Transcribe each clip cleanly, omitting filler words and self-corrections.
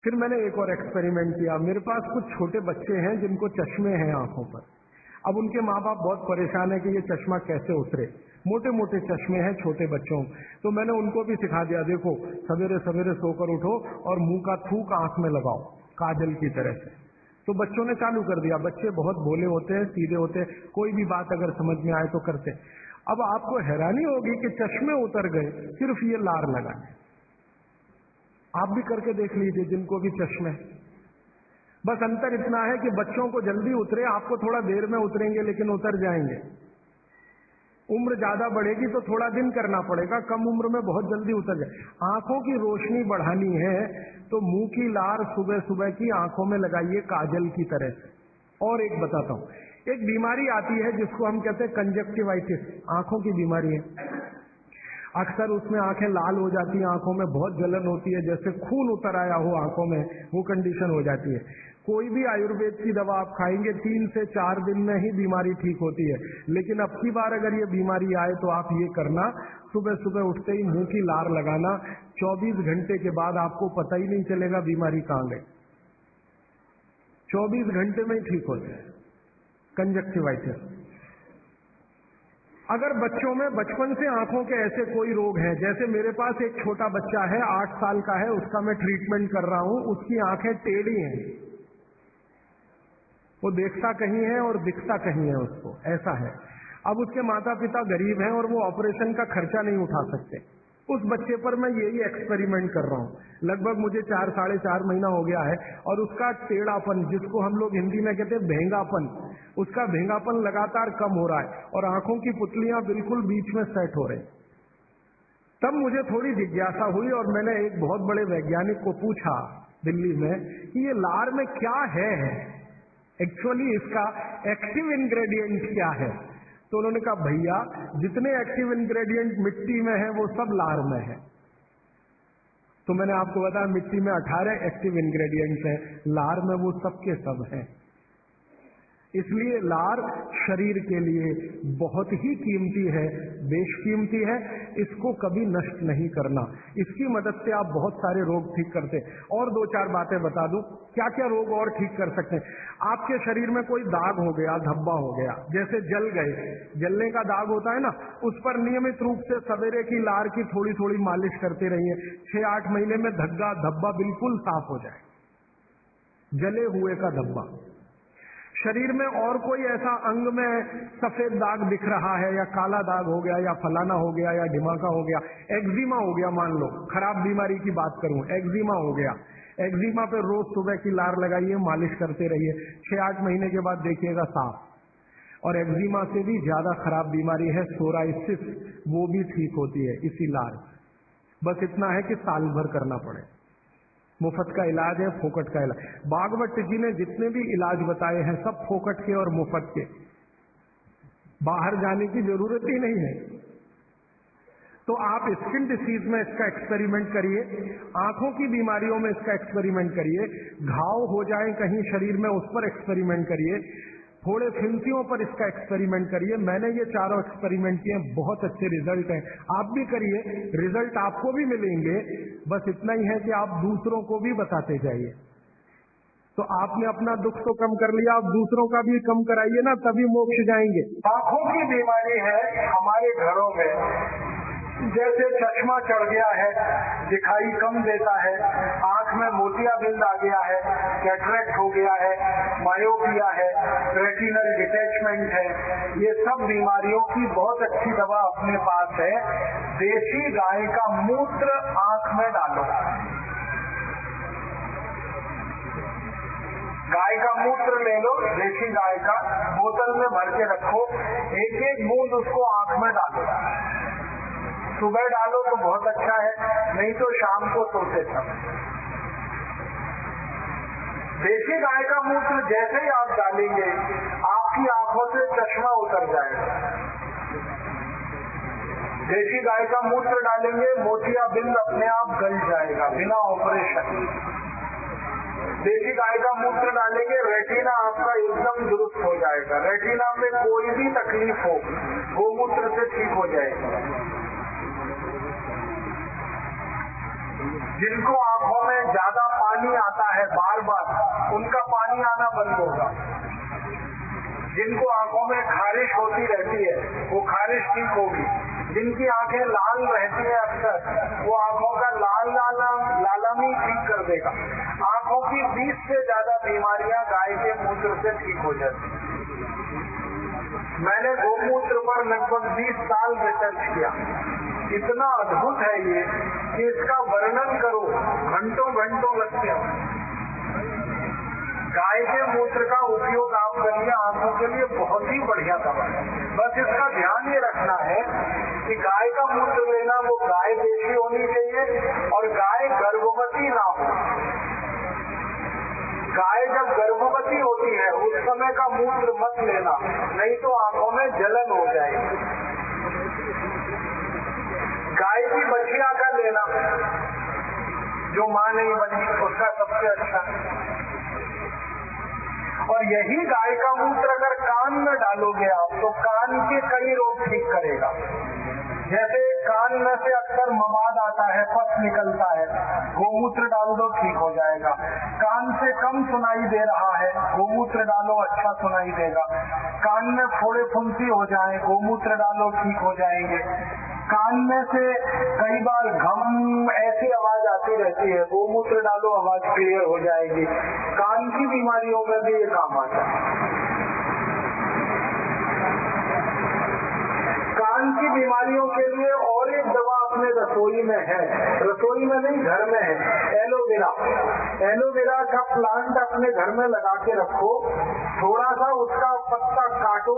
फिर मैंने एक और एक्सपेरिमेंट किया। मेरे पास कुछ छोटे बच्चे हैं जिनको चश्मे हैं आंखों पर। अब उनके माँ बाप बहुत परेशान है कि ये चश्मा कैसे उतरे। मोटे मोटे चश्मे हैं छोटे बच्चों। तो मैंने उनको भी सिखा दिया, देखो सवेरे सवेरे सोकर उठो और मुंह का थूक आंख में लगाओ काजल की तरह से। तो बच्चों ने चालू कर दिया। बच्चे बहुत भोले होते हैं, सीधे होते हैं, कोई भी बात अगर समझ में आए तो करते। अब आपको हैरानी होगी कि चश्मे उतर गए, सिर्फ ये लार लगा। आप भी करके देख लीजिए जिनको भी चश्मे। बस अंतर इतना है कि बच्चों को जल्दी उतरे, आपको थोड़ा देर में उतरेंगे लेकिन उतर जाएंगे। उम्र ज्यादा बढ़ेगी तो थोड़ा दिन करना पड़ेगा, कम उम्र में बहुत जल्दी उतर जाए। आंखों की रोशनी बढ़ानी है तो मुंह की लार सुबह सुबह की आंखों में लगाइए काजल की तरह से। और एक बताता हूं, एक बीमारी आती है जिसको हम कहते हैं कंजक्टिवाइटिस, आंखों की बीमारी है। अक्सर उसमें आंखें लाल हो जाती हैं, आंखों में बहुत जलन होती है, जैसे खून उतर आया हो आंखों में, वो कंडीशन हो जाती है। कोई भी आयुर्वेद की दवा आप खाएंगे 3 से 4 दिन में ही बीमारी ठीक होती है। लेकिन अब की बार अगर ये बीमारी आए तो आप ये करना, सुबह सुबह उठते ही मुंह की लार लगाना। 24 घंटे के बाद आपको पता ही नहीं चलेगा बीमारी कहां गई। 24 घंटे में ही ठीक होता है कंजक्टिवाइटिस। अगर बच्चों में बचपन से आंखों के ऐसे कोई रोग हैं, जैसे मेरे पास एक छोटा बच्चा है 8 साल का है, उसका मैं ट्रीटमेंट कर रहा हूं। उसकी आंखें टेढ़ी हैं, वो देखता कहीं है और दिखता कहीं है, उसको ऐसा है। अब उसके माता पिता गरीब हैं और वो ऑपरेशन का खर्चा नहीं उठा सकते। उस बच्चे पर मैं यही एक्सपेरिमेंट कर रहा हूं। लगभग मुझे 4 साढ़े 4 महीना हो गया है और उसका टेढ़ापन, जिसको हम लोग हिंदी में कहते हैं भेंगापन, उसका भेंगापन लगातार कम हो रहा है और आंखों की पुतलियां बिल्कुल बीच में सेट हो रही। तब मुझे थोड़ी जिज्ञासा हुई और मैंने एक बहुत बड़े वैज्ञानिक को पूछा दिल्ली में कि ये लार में क्या है, एक्चुअली इसका एक्टिव इंग्रेडिएंट क्या है। तो उन्होंने कहा भैया जितने एक्टिव इंग्रेडिएंट मिट्टी में है वो सब लार में है। तो मैंने आपको बताया मिट्टी में 18 एक्टिव इंग्रेडिएंट्स हैं, लार में वो सब के सब हैं। इसलिए लार शरीर के लिए बहुत ही कीमती है, बेशकीमती है। इसको कभी नष्ट नहीं करना। इसकी मदद से आप बहुत सारे रोग ठीक करते हैं। और 2-4 बातें बता दूं क्या क्या रोग और ठीक कर सकते हैं। आपके शरीर में कोई दाग हो गया, धब्बा हो गया, जैसे जल गए, जलने का दाग होता है ना, उस पर नियमित रूप से सवेरे की लार की थोड़ी थोड़ी मालिश करते रहिए। 6-8 महीने में धब्बा बिल्कुल साफ हो जाए, जले हुए का धब्बा। शरीर में और कोई ऐसा अंग में सफेद दाग दिख रहा है या काला दाग हो गया या फलाना हो गया या ढिमाका हो गया, एक्जिमा हो गया, मान लो खराब बीमारी की बात करूं, एक्जिमा हो गया, एक्जिमा पे रोज सुबह की लार लगाइए, मालिश करते रहिए। 6-8 महीने के बाद देखिएगा साफ। और एक्जिमा से भी ज्यादा खराब बीमारी है सोराइसिस, वो भी ठीक होती है इसी लार। बस इतना है कि साल भर करना पड़े। मुफ्त का इलाज है, फोकट का इलाज। भागवत जी ने जितने भी इलाज बताए हैं सब फोकट के और मुफ्त के, बाहर जाने की जरूरत ही नहीं है। तो आप स्किन डिसीज में इसका एक्सपेरिमेंट करिए, आंखों की बीमारियों में इसका एक्सपेरिमेंट करिए, घाव हो जाए कहीं शरीर में उस पर एक्सपेरिमेंट करिए, थोड़े फिंसियों पर इसका एक्सपेरिमेंट करिए। मैंने ये चारों एक्सपेरिमेंट किए, बहुत अच्छे रिजल्ट हैं। आप भी करिए, रिजल्ट आपको भी मिलेंगे। बस इतना ही है कि आप दूसरों को भी बताते जाइए। तो आपने अपना दुख तो कम कर लिया, आप दूसरों का भी कम कराइए ना, तभी मोक्ष जाएंगे। आंखों की बीमारी है हमारे घरों में, जैसे चश्मा चढ़ गया है, दिखाई कम देता है, आंख में मोतियाबिंद आ गया है, कैटरेक्ट हो गया है, मायोपिया है, रेटिनल डिटैचमेंट है, ये सब बीमारियों की बहुत अच्छी दवा अपने पास है। देसी गाय का मूत्र आंख में डालो, गाय का मूत्र ले लो, देसी गाय का, बोतल में भर के रखो, 1-1 बूंद उसको आंख में डालो। सुबह डालो तो बहुत अच्छा है, नहीं तो शाम को सोते समय। देसी गाय का मूत्र जैसे ही आप डालेंगे आपकी आंखों से चश्मा उतर जाएगा। देसी गाय का मूत्र डालेंगे, मोतियाबिंद अपने आप गल जाएगा बिना ऑपरेशन। देसी गाय का मूत्र डालेंगे, रेटिना आपका एकदम दुरुस्त हो जाएगा। रेटिना में कोई भी तकलीफ हो गोमूत्र से ठीक हो जाएगी। जिनको आंखों में ज्यादा पानी पानी आता है बार बार, उनका पानी आना बंद होगा। जिनको आंखों में खारिश होती रहती है वो खारिश ठीक होगी। जिनकी आंखें लाल रहती है अक्सर, वो आंखों का लालामी ठीक कर देगा। आंखों की 20 से ज्यादा बीमारियां गाय के मूत्र से ठीक हो जाती हैं। मैंने गोमूत्र पर लगभग 20 साल रिसर्च किया। इतना अद्भुत है ये कि इसका वर्णन करो घंटों घंटों लगते हैं। गाय के मूत्र का उपयोग आप करिए, आंखों के लिए बहुत ही बढ़िया दवा है। बस इसका ध्यान ये रखना है कि गाय का मूत्र लेना वो गाय देशी होनी चाहिए और गाय गर्भवती ना हो। गाय जब गर्भवती होती है उस समय का मूत्र मत लेना, नहीं तो आंखों में जलन हो जाएगी। गाय की बछिया का लेना, जो मां नहीं बनी उसका सबसे अच्छा। और यही गाय का मूत्र अगर कान में डालोगे आप तो कान के कई रोग ठीक करेगा। जैसे कान में से अक्सर मवाद आता है, पस निकलता है, गोमूत्र डाल दो ठीक हो जाएगा। कान से कम सुनाई दे रहा है, गोमूत्र डालो अच्छा सुनाई देगा। कान में फोड़े फुंसी हो जाए, गोमूत्र डालो ठीक हो जाएंगे। कान में से कई बार घम ऐसी आवाज आती रहती है, गोमूत्र डालो आवाज क्लियर हो जाएगी। कान की बीमारियों में भी ये काम आता है। कान की बीमारियों के लिए और एक दवा अपने रसोई में है, रसोई में नहीं घर में है, एलोवेरा। एलोवेरा का प्लांट अपने घर में लगा के रखो, थोड़ा सा उसका पत्ता काटो,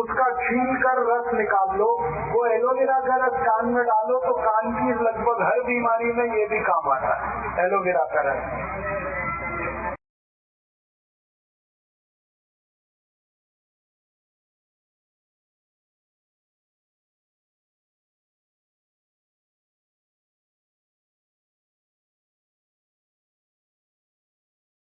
उसका छील कर रस निकाल लो, वो एलोवेरा का रस कान में डालो तो कान की लगभग हर बीमारी में ये भी काम आता है, एलोवेरा का रस।